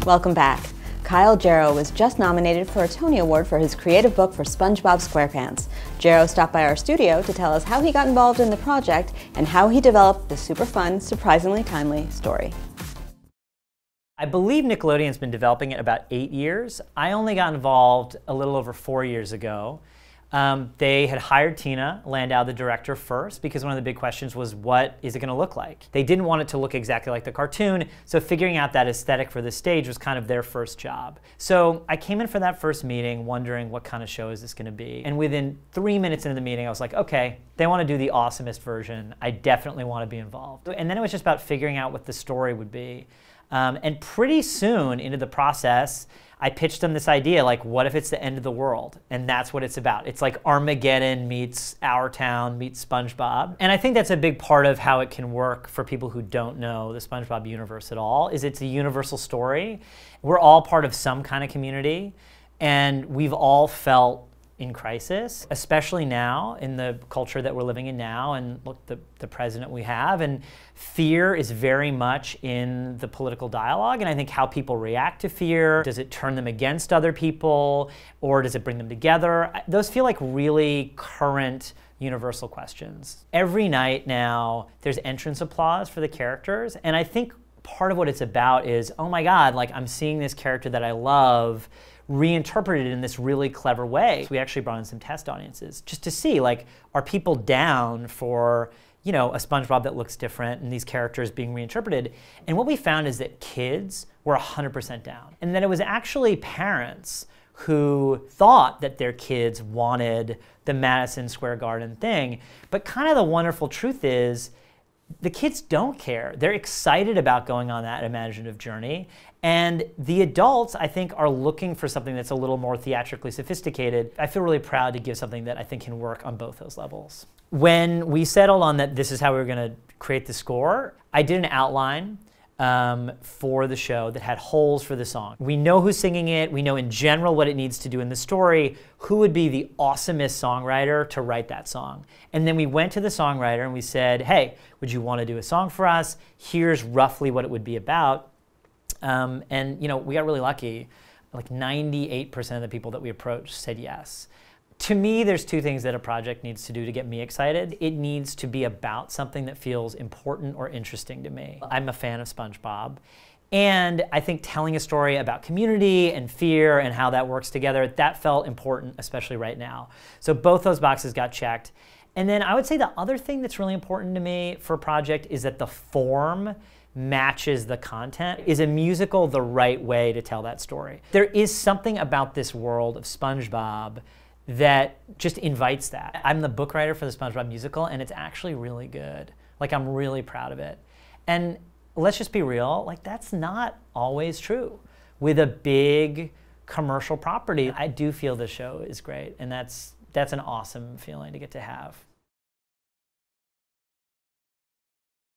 Welcome back. Kyle Jarrow was just nominated for a Tony Award for his creative book for SpongeBob SquarePants. Jarrow stopped by our studio to tell us how he got involved in the project and how he developed the super fun, surprisingly timely story. I believe Nickelodeon's been developing it about 8 years. I only got involved a little over 4 years ago. They had hired Tina Landau, the director, first, because one of the big questions was, what is it going to look like? They didn't want it to look exactly like the cartoon, so figuring out that aesthetic for the stage was kind of their first job. So I came in for that first meeting wondering what kind of show is this going to be. And within 3 minutes into the meeting, I was like, okay, they want to do the awesomest version. I definitely want to be involved. And then it was just about figuring out what the story would be. And pretty soon into the process, I pitched them this idea, like, what if it's the end of the world? And that's what it's about. It's like Armageddon meets Our Town meets SpongeBob. And I think that's a big part of how it can work for people who don't know the SpongeBob universe at all, is it's a universal story. We're all part of some kind of community, and we've all felt in crisis, especially now in the culture that we're living in now, and look, the president we have, and fear is very much in the political dialogue, and I think how people react to fear, does it turn them against other people, or does it bring them together? Those feel like really current universal questions. Every night now, there's entrance applause for the characters, and I think part of what it's about is, oh my God, like, I'm seeing this character that I love reinterpreted in this really clever way. We actually brought in some test audiences just to see, like, are people down for, you know, a SpongeBob that looks different and these characters being reinterpreted? And what we found is that kids were 100% down. And that it was actually parents who thought that their kids wanted the Madison Square Garden thing. But kind of the wonderful truth is, the kids don't care. They're excited about going on that imaginative journey. And the adults, I think, are looking for something that's a little more theatrically sophisticated. I feel really proud to give something that I think can work on both those levels. When we settled on that this is how we were going to create the score, I did an outline for the show that had holes for the song. We know who's singing it. We know in general what it needs to do in the story. Who would be the awesomest songwriter to write that song? And then we went to the songwriter and we said, hey, would you want to do a song for us? Here's roughly what it would be about. And you know, we got really lucky. Like 98% of the people that we approached said yes. To me, there's two things that a project needs to do to get me excited. It needs to be about something that feels important or interesting to me. I'm a fan of SpongeBob. And I think telling a story about community and fear and how that works together, that felt important, especially right now. So both those boxes got checked. And then I would say the other thing that's really important to me for a project is that the form matches the content. Is a musical the right way to tell that story? There is something about this world of SpongeBob that just invites that. I'm the book writer for the SpongeBob musical, and it's actually really good. Like, I'm really proud of it. And let's just be real, like, that's not always true. With a big commercial property, I do feel the show is great, and that's an awesome feeling to get to have.